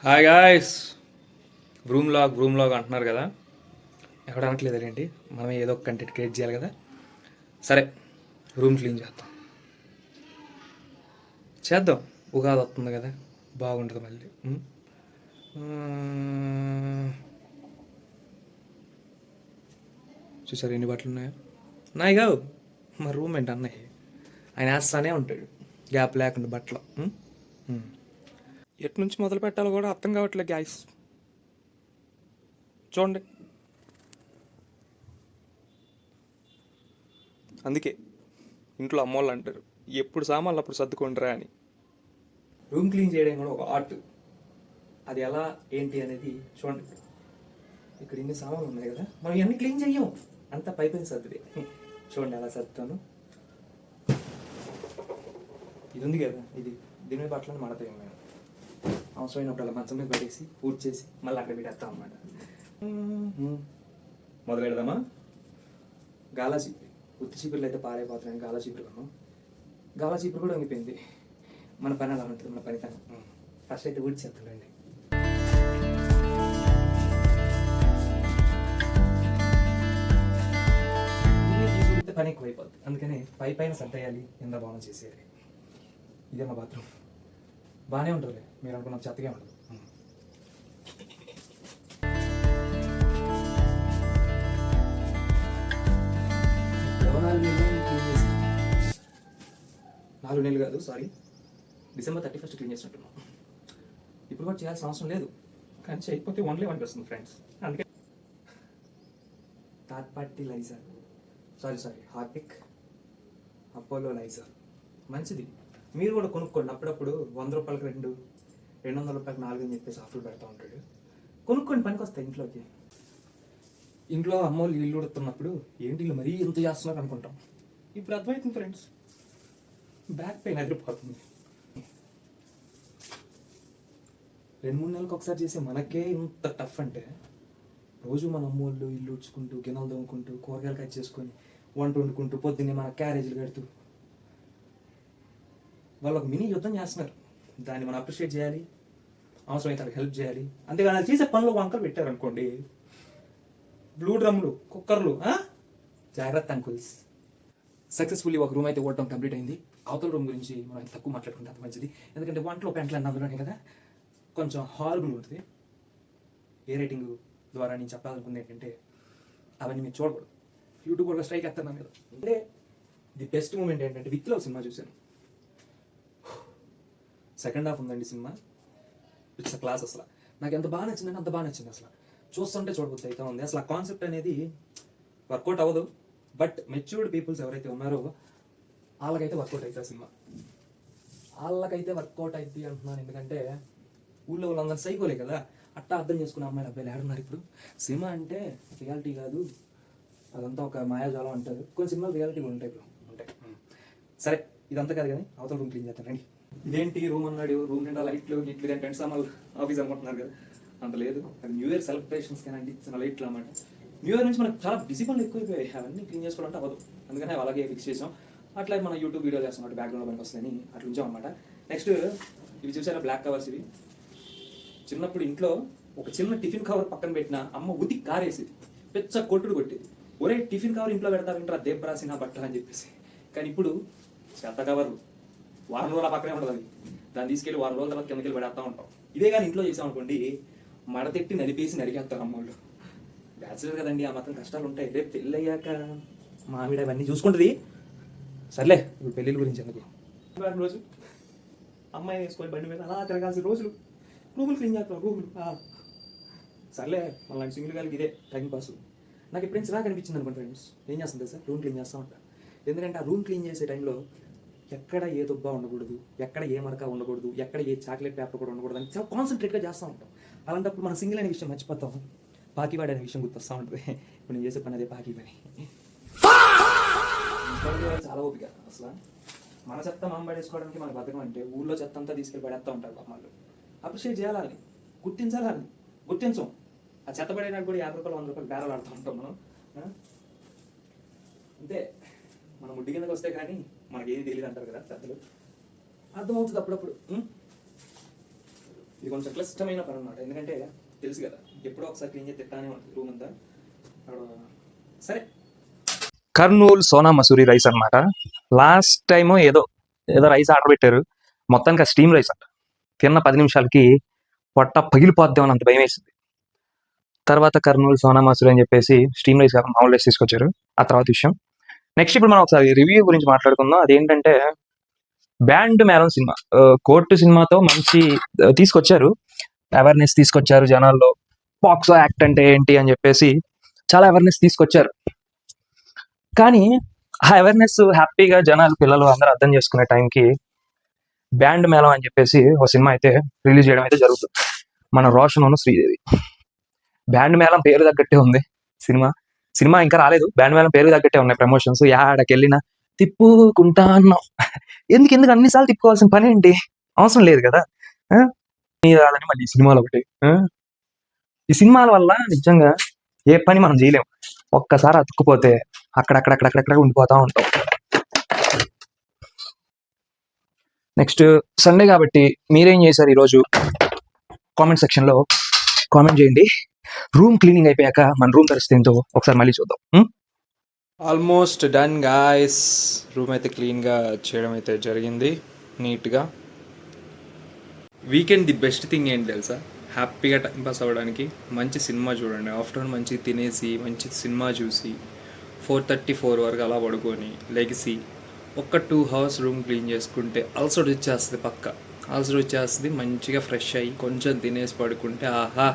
Hi guys. Room log అంటున్నారు కదా, ఎక్కడ అనట్లేదు ఏంటి, మనం ఏదో ఒక కంటెంట్ క్రియేట్ చేయాలి కదా. సరే, రూమ్ క్లీన్ చేద్దాం. ఉగాది వస్తుంది కదా, బాగుంటుంది మళ్ళీ. చూసారు ఎన్ని బట్టలు ఉన్నాయో? నాయి కావు, మా రూమ్ ఏంటి అన్నయ్య. ఆయన వేస్తానే ఉంటాడు గ్యాప్ లేకుండా బట్టలు. ఎటు నుంచి మొదలు పెట్టాలో కూడా అర్థం కావట్లేదు గాయస్. చూడండి, అందుకే ఇంట్లో అమ్మోళ్ళు అంటారు ఎప్పుడు సామాన్లు అప్పుడు సర్దుకుంటారా అని. రూమ్ క్లీన్ చేయడం కూడా ఒక ఆర్ట్. అది ఎలా ఏంటి అనేది చూడండి. ఇక్కడ ఇన్ని సామాన్లు ఉన్నాయి కదా, మనం ఇవన్నీ క్లీన్ చెయ్యం, అంతా పైపోయిన సర్దుడే. చూడండి ఎలా సర్దుతాను. ఇది ఉంది కదా, ఇది దీని మీద బట్టలను మడతాం మేము. అవసరమైనప్పుడు అలా మంచం మీద పెట్టేసి పూర్తి చేసి మళ్ళీ అక్కడ పెట్టేస్తాం అన్నమాట. మొదలు పెడదామా? గాలా చీపురు. ఉత్తి చీపుర్లు అయితే పారైపోతున్నాయి, గాలా చీపురు కొన్నాం. గాలా చీపురు కూడా వంగిపోయింది. మన పని అలా ఉంటుంది, మన పనితనం. ఫస్ట్ అయితే ఊడ్చి చేస్తానండి. పని ఎక్కువ అయిపోద్ది, అందుకని పైన సర్దేయాలి, కింద బాగా చేసేయాలి. ఇదే మా బాత్రూమ్. బాగానే ఉంటుంది, మీరు అనుకున్న చెత్తగా ఉండదు. 4 నెలలు కాదు, సారీ, December 31st క్లీన్ చేసినట్టున్నాం. ఇప్పుడు కూడా చేయాల్సిన అవసరం లేదు, కానీ చేయకపోతే ఓన్లీ అనిపిస్తుంది ఫ్రెండ్స్. అందుకే third party laser, sorry Harpic, Apollo laser మంచిది. మీరు కూడా కొనుక్కోండి. అప్పుడప్పుడు 100 రూపాయలకి 2, 200 రూపాయలకి 4 అని చెప్పేసి ఆఫర్లు పెడతా ఉంటాడు. కొనుక్కోండి, పనికి వస్తాయి ఇంట్లోకి. ఇంట్లో అమ్మోళ్ళు ఇల్లు ఉడుతున్నప్పుడు ఏంటి ఇల్లు మరీ ఎంత చేస్తున్నారు అనుకుంటాం. ఇప్పుడు అర్థమవుతుంది ఫ్రెండ్స్, బ్యాక్ పెయిన్ ఎదిరిపోతుంది. 2-3 నెలలకు ఒకసారి చేసే మనకే ఇంత టఫ్ అంటే, రోజు మన అమ్మోళ్ళు ఇల్లు ఉడ్చుకుంటూ, గిన్నెలు దొంగకుంటూ, కూరగాయలు కట్ చేసుకొని, వంట వండుకుంటూ, పొద్దున్నే మన క్యారేజీలు కడుతూ వాళ్ళు ఒక మినీ యుద్ధం చేస్తున్నారు. దాన్ని మనం అప్రిషియేట్ చేయాలి, అవసరమైతే వాళ్ళకి హెల్ప్ చేయాలి. అంతేగాని వాళ్ళు చేసే పనులు వంకలు పెట్టారు అనుకోండి, బ్లూ డ్రమ్లు, కుక్కర్లు, జాగ్రత్త అంకుల్స్. సక్సెస్ఫుల్లీ ఒక రూమ్ అయితే ఓడటం కంప్లీట్ అయింది. అవతల రూమ్ గురించి మనం తక్కువ మాట్లాడుకుంటే అంత మంచిది, ఎందుకంటే వంటలో పెంటలు అందులోనే కదా, కొంచెం హారబుల్ ఉంటుంది. ఏ రేటింగ్ ద్వారా నేను చెప్పాలనుకుంది ఏంటంటే, అవన్నీ మీరు చూడకూడదు, యూట్యూబ్ కూడా స్ట్రైక్ వేస్తారు నా మీద. అంటే ది బెస్ట్ మూమెంట్ ఏంటంటే, విత్ లవ్ సినిమా చూశాను. సెకండ్ హాఫ్ ఉందండి సినిమా, ఇట్స్ క్లాస్. అసలు నాకు ఎంత బాగా నచ్చిందంటే అంత బాగా నచ్చింది. అసలు చూస్తుంటే చూడబుద్ధి అయితే ఉంది. అసలు ఆ కాన్సెప్ట్ అనేది వర్కౌట్ అవ్వదు, బట్ మెచ్యూర్డ్ పీపుల్స్ ఎవరైతే ఉన్నారో వాళ్ళకైతే వర్కౌట్ అవుతుంది సినిమా. వాళ్ళకైతే వర్కౌట్ అవుతుంది అంటున్నాను, ఎందుకంటే ఊళ్ళో వాళ్ళందరూ సైకోలే కదా, అట్టా అర్థం చేసుకున్న అమ్మాయిలు అబ్బాయిలు ఏడున్నారు ఇప్పుడు. సినిమా అంటే రియాలిటీ కాదు, అదంతా ఒక మాయాజాలం అంటారు. కొన్ని సినిమాలు రియాలిటీ ఉంటాయి ఇప్పుడు ఉంటాయి. సరే, ఇదంతా కాదు కానీ అవతల రూమ్ క్లీన్ చేస్తాను రండి. ఇదేంటి రూమ్ అన్నాడు, రూమ్ నిండా లైట్లు గిట్లు కానీ ఫ్రెండ్స్ అమ్మాలు ఆఫీస్ అనుకుంటున్నారు కదా, అంత లేదు. అది న్యూ ఇయర్ సెలబ్రేషన్స్ కానీ అండి చిన్న లైట్లు అన్నమాట. న్యూ ఇయర్ నుంచి మనకు చాలా బిజీ పనులు ఎక్కువైపోయాయి, అవన్నీ క్లీన్ చేసుకోవాలంటే అవ్వదు. అందుకని అలాగే ఫిక్స్ చేసాం. అట్లా మనం యూట్యూబ్ వీడియో చేస్తున్నట్టు బ్యాక్గ్రౌండ్లో పనికి వస్తుందని అట్లా ఉంచాం అనమాట. నెక్స్ట్ ఇవి చూసారా, బ్లాక్ కవర్స్. ఇవి చిన్నప్పుడు ఇంట్లో ఒక చిన్న టిఫిన్ కవర్ పక్కన పెట్టిన అమ్మ ఉతికి కారేసేది, పెద్ద కొట్టుడు కొట్టేది. ఒరే టిఫిన్ కవర్ ఇంట్లో పెడతా వింటారా, దేబ్రాసిన బట్టలు అని చెప్పేసి. కానీ ఇప్పుడు చెత్త కవర్ వారం రోజులు పక్కనే ఉంటుంది, అది దాన్ని తీసుకెళ్ళి వారం రోజుల తర్వాత కిందకెళ్ళి పెడతా ఉంటాం. ఇదే కానీ ఇంట్లో చేసాం అనుకోండి, మడతెట్టి నలిపేసి నరికేస్తారు అమ్మోళ్ళు. బ్యాచులర్ కదండి, ఆ మాత్రం కష్టాలు ఉంటాయి. రేపు పెళ్ళి అయ్యాక మావిడ అవన్నీ చూసుకుంటుంది. సర్లే, ఇప్పుడు పెళ్ళిళ్ళ గురించి ఎందుకు. రోజు అమ్మాయి వేసుకొని బండి మీద అలా తిరగాల్సిన రోజులు, రూములు క్లీన్ చేస్తాం రూములు. సర్లే, మళ్ళీ సింగిల్ గారికి ఇదే టైం పాస్. నాకు ఎప్పుడైనా చిరాకు అనిపించింది అనుకోండి ఫ్రెండ్స్, ఏం చేస్తుంది సార్, రూమ్ క్లీన్ చేస్తూ ఉంటాను. ఎందుకంటే ఆ రూమ్ క్లీన్ చేసే టైంలో ఎక్కడ ఏ దుబ్బా ఉండకూడదు, ఎక్కడ ఏ మరక ఉండకూడదు, ఎక్కడ ఏ చాక్లెట్ పేపర్ కూడా ఉండకూడదు అని చాలా కాన్సన్ట్రేట్గా చేస్తూ ఉంటాం. అలాంటప్పుడు మన సింగిల్ అనే విషయం మర్చిపోతాం, పాకివాడి అనే విషయం గుర్తొస్తూ ఉంటుంది. ఇప్పుడు నేను చేసే పని అదే, పాకి పని. చాలా ఓపిక. అసలు మన చెత్త మనం పడేసుకోవడానికి మన బతకం అంటే, ఊళ్ళో చెత్త అంతా తీసుకెళ్ళి పడేస్తూ ఉంటారు అమ్మాళ్ళు. అప్రిషియేట్ చేయాలని, గుర్తించాలని, గుర్తించం. ఆ చెత్త పడేనాడు కూడా 50 రూపాయలు 100 రూపాయలు బేరాలు ఆడుతూ ఉంటాం మనం. అంతే, మన ముడ్డి కిందకి వస్తే కానీ మనకి ఏది తెలియదు అంటారు కదా పెద్దలు. అర్థమవుతుంది అప్పుడప్పుడు. ఇది కొంచెం క్లిష్టమైన పని అనమాట, ఎందుకంటే తెలుసు కదా ఎప్పుడో ఒకసారి క్లీన్ చేసి తిట్టానే ఉంటుంది రూమ్ అంతా. సరే, కర్నూలు సోనా మసూరి రైస్ అనమాట. లాస్ట్ టైం ఏదో ఏదో రైస్ ఆర్డర్ పెట్టారు, మొత్తానికి ఆ స్టీమ్ రైస్ అంట. తిన్న 10 నిమిషాలకి పొట్ట పగిలిపోద్దామని అంత భయం వేసింది. తర్వాత కర్నూలు సోనా మసూరి అని చెప్పేసి స్టీమ్ రైస్ కాకుండా మామూలు రైస్ తీసుకొచ్చారు. ఆ తర్వాత విషయం. నెక్స్ట్ ఇప్పుడు మనం ఒకసారి రివ్యూ గురించి మాట్లాడుకుందాం. అదేంటంటే బ్యాండ్ మేళం సినిమా, కోర్టు సినిమాతో మంచి తీసుకొచ్చారు, అవేర్నెస్ తీసుకొచ్చారు జనాల్లో. పాక్సో యాక్ట్ అంటే ఏంటి అని చెప్పేసి చాలా అవేర్నెస్ తీసుకొచ్చారు. కానీ ఆ అవేర్నెస్ హ్యాపీగా జనాలు, పిల్లలు అందరూ అర్థం చేసుకునే టైంకి బ్యాండ్ మేళం అని చెప్పేసి ఒక సినిమా అయితే రిలీజ్ చేయడం అయితే జరుగుతుంది. మన రోషన్ శ్రీదేవి. బ్యాండ్ మేళం పేరు తగ్గట్టే ఉంది సినిమా. సినిమా ఇంకా రాలేదు, బ్యాండ్ మేళం పేరు తగ్గట్టే ఉన్నాయి ప్రమోషన్స్. యాడకి వెళ్ళినా తిప్పుకుంటా అన్నాం. ఎందుకు అన్నిసార్లు తిప్పుకోవాల్సిన పని ఏంటి, అవసరం లేదు కదా. కాదని మళ్ళీ ఈ సినిమాలు ఒకటి. ఈ సినిమాల వల్ల నిజంగా ఏ పని మనం చేయలేము. ఒక్కసారి అతుక్కుపోతే అక్కడక్కడ ఉండిపోతా ఉంటాం. నెక్స్ట్ సండే కాబట్టి మీరేం చేశారు ఈరోజు కామెంట్ సెక్షన్లో కామెంట్ చేయండి. రూమ్ క్లీనింగ్ అయిపోయాక మన రూమ్ పరిస్థితి ఏంటో ఒకసారి మళ్ళీ చూద్దాం. Almost done guys. రూమ్ అయితే క్లీన్గా చేయడం అయితే జరిగింది నీట్గా. వీకెండ్ ది బెస్ట్ థింగ్ ఏంటి తెలుసా, హ్యాపీగా టైం పాస్ అవ్వడానికి మంచి సినిమా చూడండి. ఆఫ్టర్నూన్ మంచి తినేసి మంచి సినిమా చూసి 4:34 వరకు అలా పడుకొని లెగిసి ఒక 2 hours రూమ్ క్లీన్ చేసుకుంటే అలసట వచ్చేస్తుంది, పక్క అలసట వచ్చేస్తుంది. మంచిగా ఫ్రెష్ అయ్యి కొంచెం తినేసి పడుకుంటే ఆహా